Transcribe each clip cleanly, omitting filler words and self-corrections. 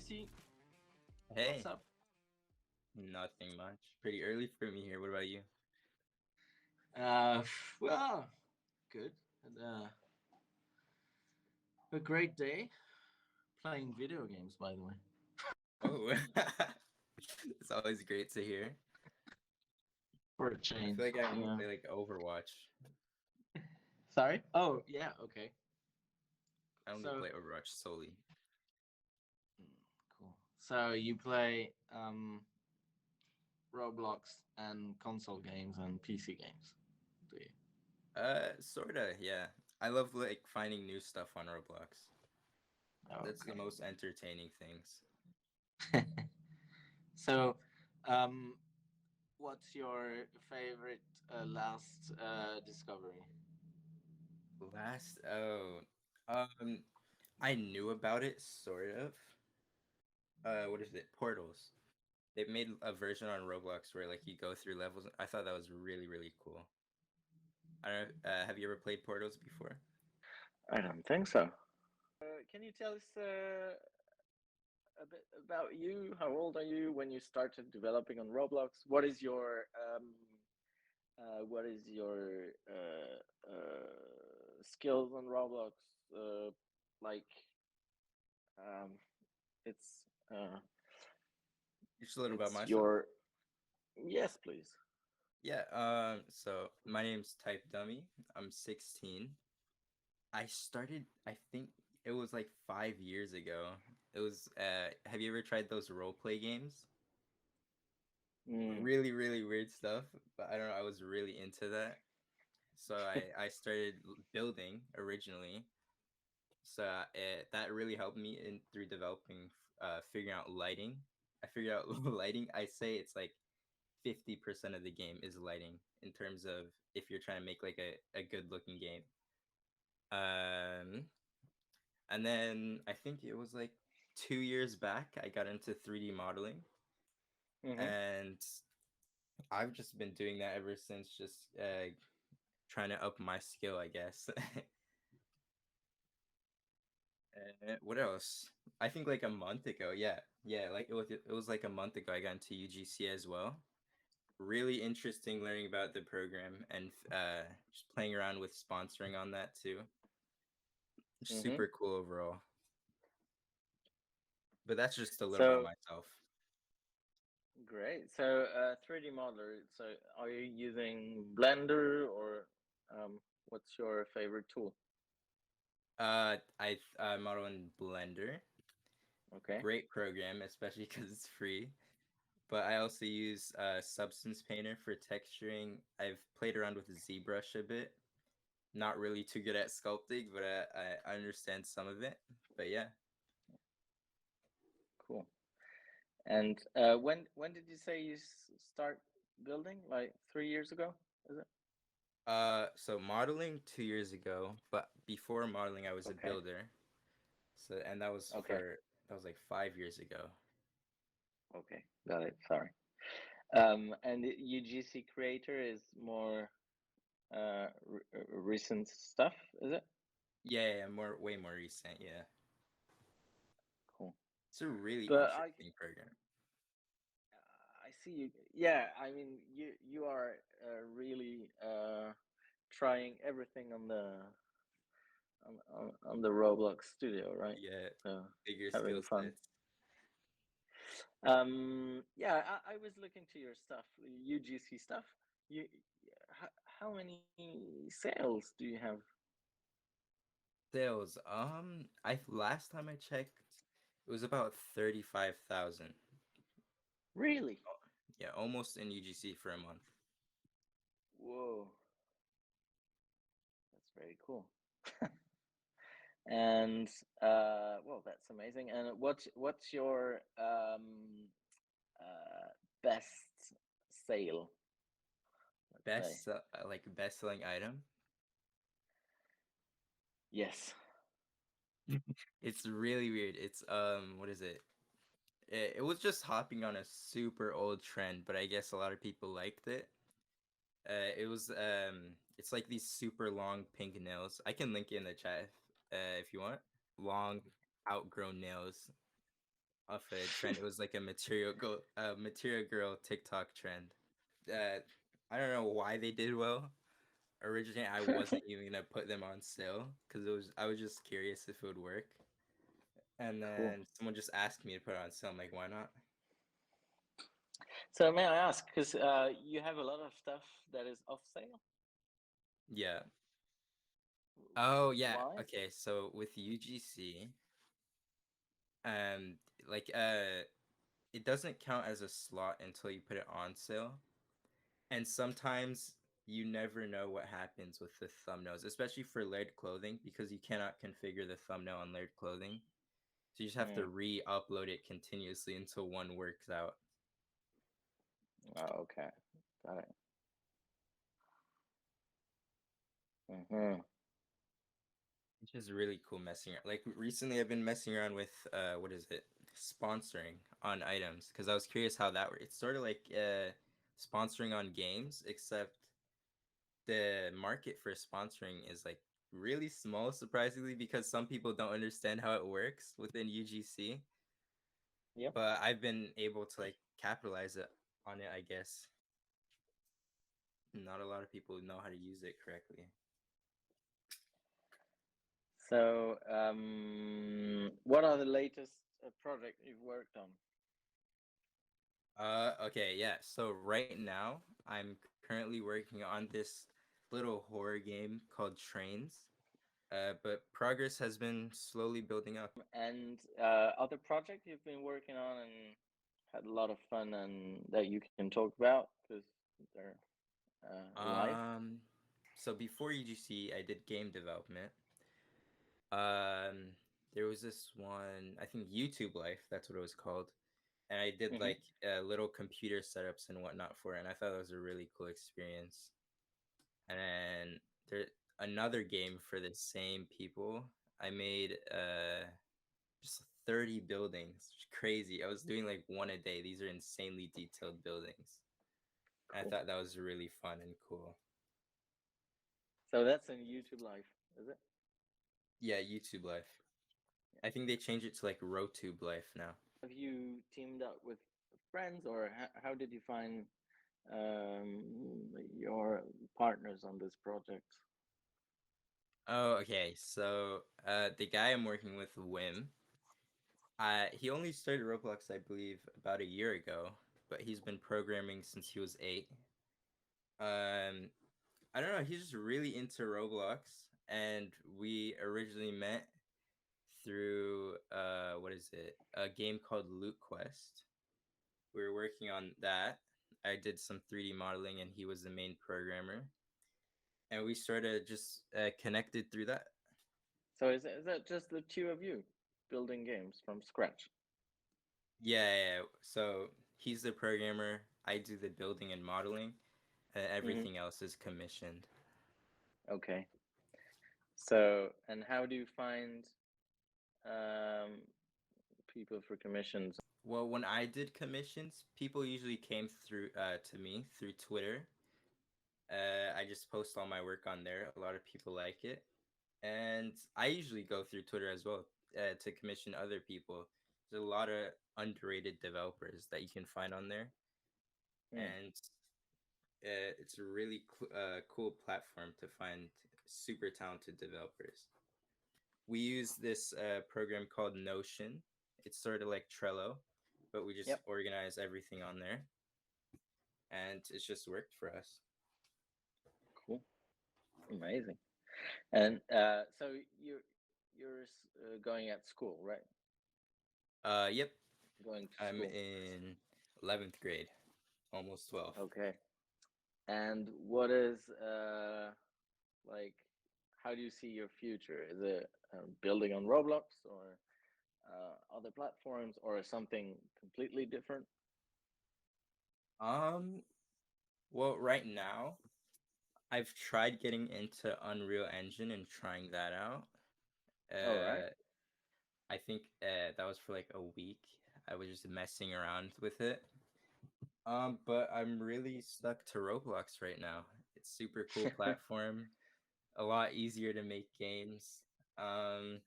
UGC. What's Hey, up? nothing much. Pretty early for me here. What about you? Uh, well, good. Had a great day playing video games, by the way. Oh, it's always great to hear. For a I change, feel like I only yeah. play like Overwatch. Sorry? Oh, yeah, okay. I only So, play Overwatch solely. mm, cool. So you play Roblox and console games and PC games, do Sorta, yeah. I love like finding new stuff on Roblox. That's the you? most entertaining things. Okay. So, um, what's your favorite last discovery? Last, um, I knew about it sort of. What is it? Portals. They made a version on Roblox where like you go through levels. I thought that was really really cool. I don't know. Have you ever played Portals before? I don't think so. Can you tell us a bit about you? How old are you when you started developing on Roblox? What is your skills on Roblox? Uh, like um, it's uh, Just a little about it's myself. your yes, please. Yeah, so my name's TypeDummy. I'm 16. I started, I think it was like 5 years ago. It was, have you ever tried those role play games? Mm, Really, really weird stuff, but I don't know, I was really into that. So I started building originally. So that really helped me in through developing, figuring out lighting. I figured out lighting. I say it's like 50% of the game is lighting in terms of if you're trying to make like a good looking game. Um, and then I think it was like 2 years back, I got into 3D modeling, mm-hmm. and I've just been doing that ever since, just trying to up my skill, I guess. What else? I think like a month ago, yeah, like it was like a month ago I got into UGC as well. Really interesting learning about the program and just playing around with sponsoring on that too. Mm-hmm. Super cool overall. But that's just a little about So myself. great. So 3D modeler. So are you using Blender or what's your favorite tool? I model in Blender. Okay. Great program, especially because it's free. But I also use Substance Painter for texturing. I've played around with ZBrush a bit. Not really too good at sculpting, but I understand some of it. But yeah. Cool. And when did you say you start building? Like 3 years ago, is it? So modeling 2 years ago, but before modeling, I was a Okay. builder. So and Okay. that was like 5 years ago. Okay. Got it. Sorry. And the UGC creator is more recent stuff, is it? Yeah, way more recent. Yeah, Cool. it's a really But interesting program. I see you. Yeah, I mean, you are really trying everything on on the Roblox studio, right? Yeah, So bigger having skill fun. sets. Yeah, I was looking to your stuff, UGC stuff. You, how, how many sales do you have? Sales. I last time I checked, it was about 35,000. Really? Yeah, almost in UGC for a month. Whoa, that's very cool. And well, that's amazing. And what's your best sale? Let's say Like best selling item. yes. It's really weird. It's what is it? It was just hopping on a super old trend, but I guess a lot of people liked it. It's like these super long pink nails. I can link it in the chat if you want. Long outgrown nails. off a trend. It was like a material girl TikTok trend. I don't know why they did well. Originally, I wasn't even gonna put them on sale because I was just curious if it would work. And Cool. then someone just asked me to put it on sale. I'm like, why not? So may I ask, because you have a lot of stuff that is off sale? Yeah. Oh yeah. Why? Okay. So with UGC, um, like it doesn't count as a slot until you put it on sale, and sometimes you never know what happens with the thumbnails, especially for layered clothing, because you cannot configure the thumbnail on layered clothing. So you just have to Mm. re-upload it continuously until one works out. Oh, okay. Got it. Mm-hmm. Which is really cool messing around. Like recently I've been messing around with what is it? Sponsoring on items because I was curious how that works. It's sort of like sponsoring on games, except the market for sponsoring is like really small, surprisingly, because some people don't understand how it works within UGC. Yep. But I've been able to like capitalize on it, I guess. Not a lot of people know how to use it correctly. So, what are the latest project you've worked on? Okay, yeah. So right now, I'm currently working on this little horror game called Trains. But progress has been slowly building up. And other project you've been working on and had a lot of fun and that you can talk about because they're live. Um, so before UGC, I did game development. Um, there was this one, I think YouTube Life, that's what it was called. And I did Mm-hmm. like little computer setups and whatnot for it, and I thought that was a really cool experience. And then there another game for the same people. I made just 30 buildings. Crazy. I was doing like one a day. These are insanely detailed buildings. I Cool. thought that was really fun and cool. So that's in YouTube Live, is it? Yeah, YouTube Life. I think they changed it to like RoTube Life now. Have you teamed up with friends, or how did you find um, your partners on this project? Oh, okay. So the guy I'm working with, Wim, he only started Roblox, I believe, about a year ago, but he's been programming since he was 8. Um, I don't know. He's just really into Roblox, and we originally met through what is it? A game called Loot Quest. We were working on that. I did some 3D modeling, and he was the main programmer, and we sort of just connected through that. So is that just the two of you building games from scratch? Yeah. So he's the programmer. I do the building and modeling, and Mm-hmm. everything else is commissioned. Okay. So, and how do you find um, people for commissions? Well, when I did commissions, people usually came through to me through Twitter. I just post all my work on there. A lot of people like it, and I usually go through Twitter as well to commission other people. There's a lot of underrated developers that you can find on there, Mm. and it's a really cool platform to find super talented developers. We use this program called Notion. It's sort of like Trello, but we just Yep. organize everything on there, and it's just worked for us. Cool. Amazing. And so you're going at school, right? Yep. Going to I'm school. in 11th grade, almost 12. Okay. And what is like? How do you see your future? Is it building on Roblox or other platforms or something completely different? Um, well, right now, I've tried getting into Unreal Engine and trying that out. All right. I think that was for like a week. I was just messing around with it. But I'm really stuck to Roblox right now. It's super cool platform, a lot easier to make games. And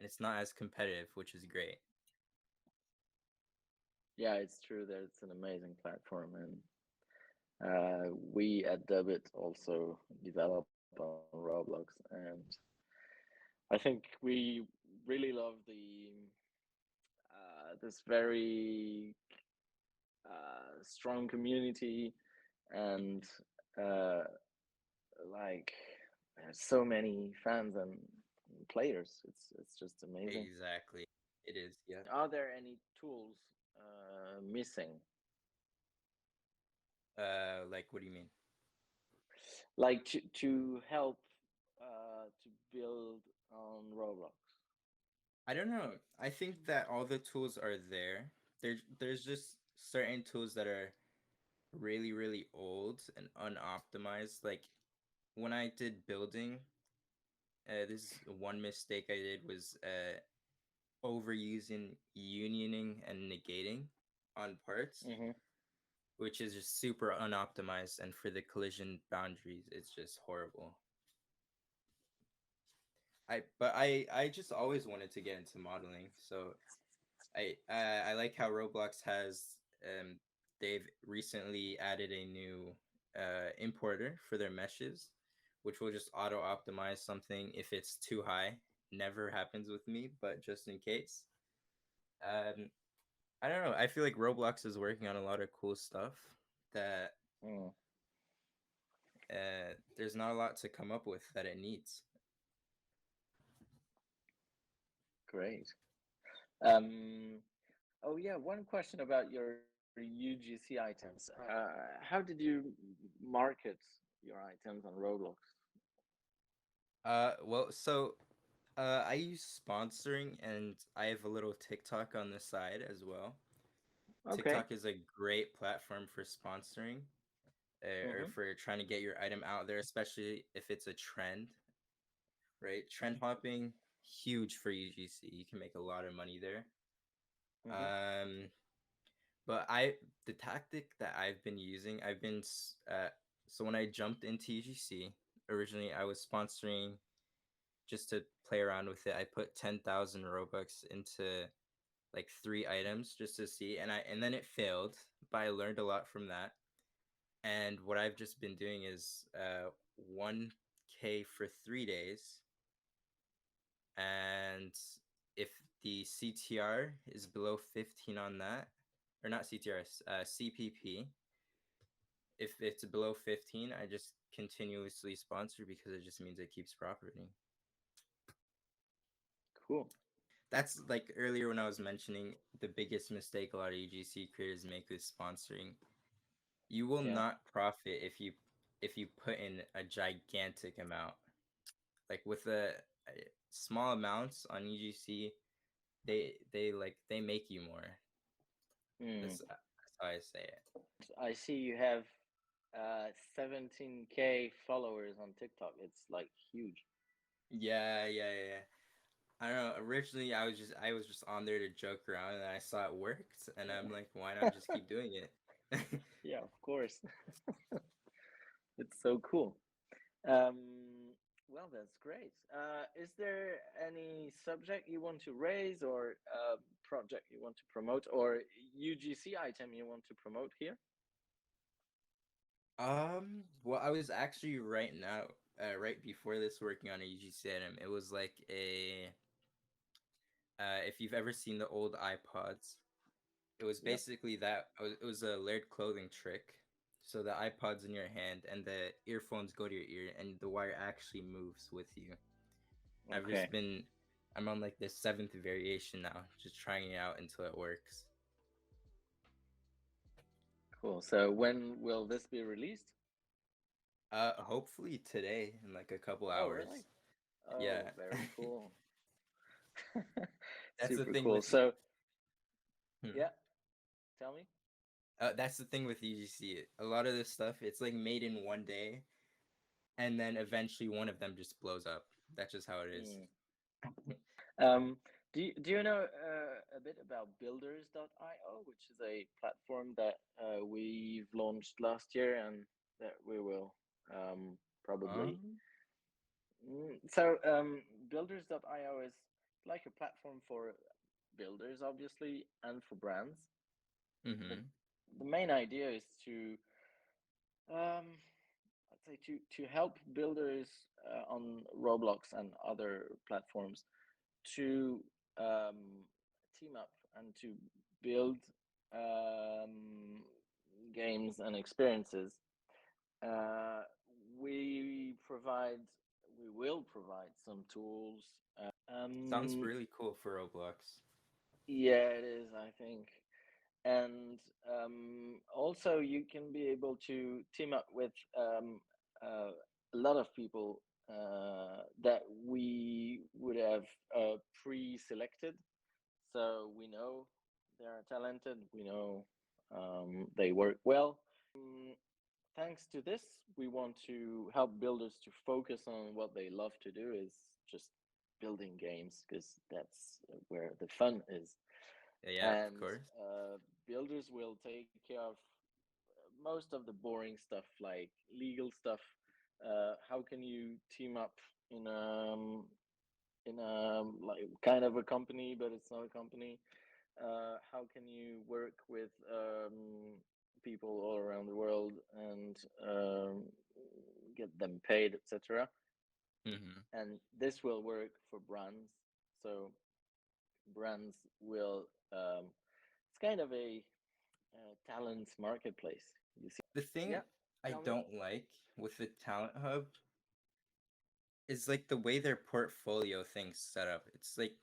it's not as competitive, which is great. Yeah, it's true that it's an amazing platform, and we at Debit also develop on Roblox, and I think we really love the this very strong community, and uh, like there's so many fans and players. It's just amazing. Exactly. It is. Yeah. Are there any tools missing, Like, what do you mean? like to help to build on Roblox? I don't know. I think that all the tools are there. There's just certain tools that are really, really old and unoptimized. Like when I did building, this one mistake I did was overusing unioning and negating on parts, Hmm. which is just super unoptimized. And for the collision boundaries, it's just horrible. I just always wanted to get into modeling, so I like how Roblox has they've recently added a new importer for their meshes, which will just auto optimize something if it's too high. Never happens with me, but just in case. Um, I don't know. I feel like Roblox is working on a lot of cool stuff that Mm, there's not a lot to come up with that it needs. great. Um, oh yeah, one question about your UGC items. How did you market your items on Roblox? Well, so I use sponsoring and I have a little TikTok on the side as well. Okay. TikTok is a great platform for sponsoring or Mm-hmm. for trying to get your item out there, especially if it's a trend, right? Trend hopping, huge for UGC. You can make a lot of money there. Mm-hmm. Um, but the tactic that I've been using, so when I jumped into UGC, originally I was sponsoring just to play around with it. I put 10,000 Robux into like 3 items just to see, and then it failed, but I learned a lot from that. And what I've just been doing is 1K for 3 days, and if the CTR is below 15 on that, or not CTR, CPP, if it's below 15, I just continuously sponsor because it just means it keeps profiting. Cool. That's like earlier when I was mentioning the biggest mistake a lot of UGC creators make with sponsoring. You will Yeah. not profit if you put in a gigantic amount. Like with a small amounts on UGC, they make you more. Mm. That's how I say it. I see you have 17K followers on TikTok. It's like huge. Yeah. I don't know. Originally, I was just on there to joke around, and I saw it worked, and I'm like, why not just keep doing it? Yeah, of course. It's so cool. Well, that's great. Is there any subject you want to raise, or project you want to promote, or UGC item you want to promote here? Well, I was actually right now, right before this, working on a UGC item. It was like if you've ever seen the old iPods, it was Yep. basically that. It was a layered clothing trick. So the iPod's in your hand, and the earphones go to your ear, and the wire actually moves with you. I've Okay. just been, I'm on like the seventh variation now, just trying it out until it works. Cool. So when will this be released? Hopefully today in like a couple Oh, hours. really? Yeah. Oh, very cool. That's the Super thing cool. with So, hmm. yeah, tell me. That's the thing with UGC. A lot of this stuff, it's like made in one day, and then eventually one of them just blows up. That's just how it is. Mm. Um, do you know a bit about builders.io, which is a platform that we've launched last year and that we will probably. Um, Builders.io is like a platform for builders, obviously, and for brands. Mm-hmm. The main idea is to I'd say to help builders on Roblox and other platforms to team up and to build um, games and experiences. Uh, we provide, we will provide some tools. Sounds really cool for Roblox. Yeah, it is, I think. And also, you can be able to team up with a lot of people that we would have pre-selected. So we know they are talented. We know they work well. Mm, Thanks to this, we want to help builders to focus on what they love to do, is just building games, because that's where the fun is. Yeah, of And course. builders will take care of most of the boring stuff, like legal stuff. How can you team up in like kind of a company, but it's not a company? How can you work with people all around the world and get them paid, etc.? Mm-hmm. And this will work for brands. So brands will it's kind of a talent marketplace. You see? The thing Yeah. I Tell me. don't like with the Talent Hub is like the way their portfolio thing's set up. It's like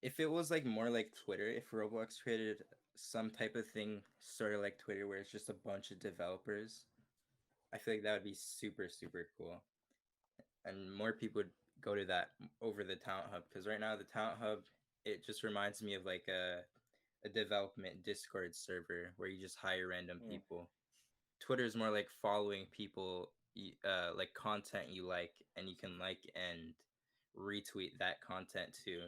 if it was like more like Twitter, if Roblox created some type of thing sort of like Twitter where it's just a bunch of developers, I feel like that would be super, super cool. And more people would go to that over the Talent Hub because right now the Talent Hub, it just reminds me of like a development Discord server where you just hire random Mm. people. Twitter is more like following people, like content you like, and you can like and retweet that content too.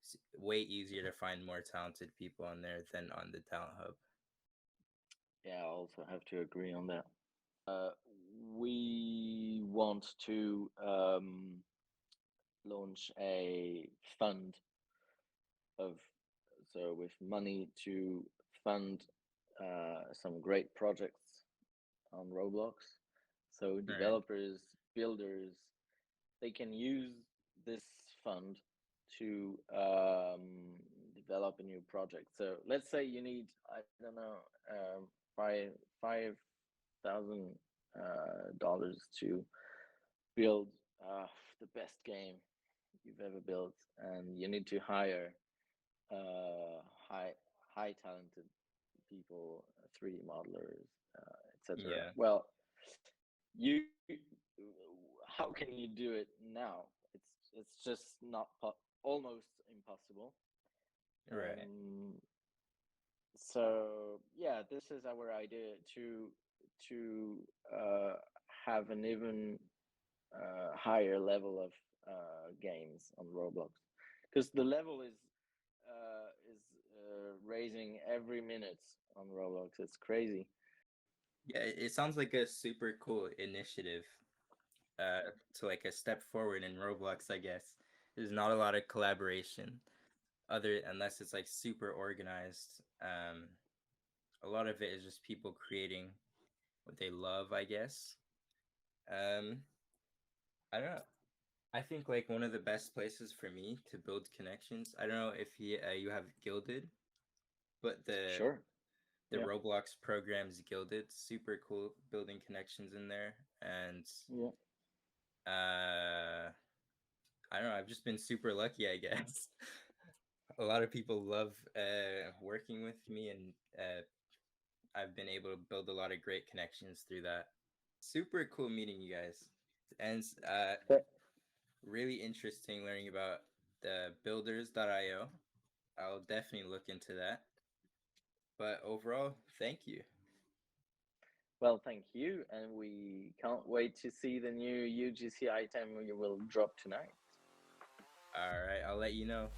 It's way easier to find more talented people on there than on the Talent Hub. Yeah, I also have to agree on that. Uh, we want to launch a fund of so with money to fund some great projects on Roblox. So All right. developers, builders, they can use this fund to develop a new project. So let's say you need, I don't know, $5,000 to build the best game you've ever built, and you need to hire uh, high high talented people, 3D modelers, etc. Yeah. Well, you how can you do it now? It's just not almost impossible. Right. Um, so yeah, this is our idea to have an even higher level of games on Roblox, because the level is raising every minute on Roblox. It's crazy. Yeah, it sounds like a super cool initiative. To like a step forward in Roblox, I guess. There's not a lot of collaboration, other unless it's like super organized. A lot of it is just people creating what they love, I guess. Um, I don't know. I think like one of the best places for me to build connections. I don't know if you have Gilded, but Sure. the Yeah. Roblox programs Gilded, super cool building connections in there, and Yeah. uh, I don't know. I've just been super lucky, I guess. A lot of people love working with me, and I've been able to build a lot of great connections through that. Super cool meeting you guys, and Th- really interesting learning about the builders.io. I'll definitely look into that. But overall, thank you. Well, thank you, and we can't wait to see the new UGC item you will drop tonight. All right, I'll let you know.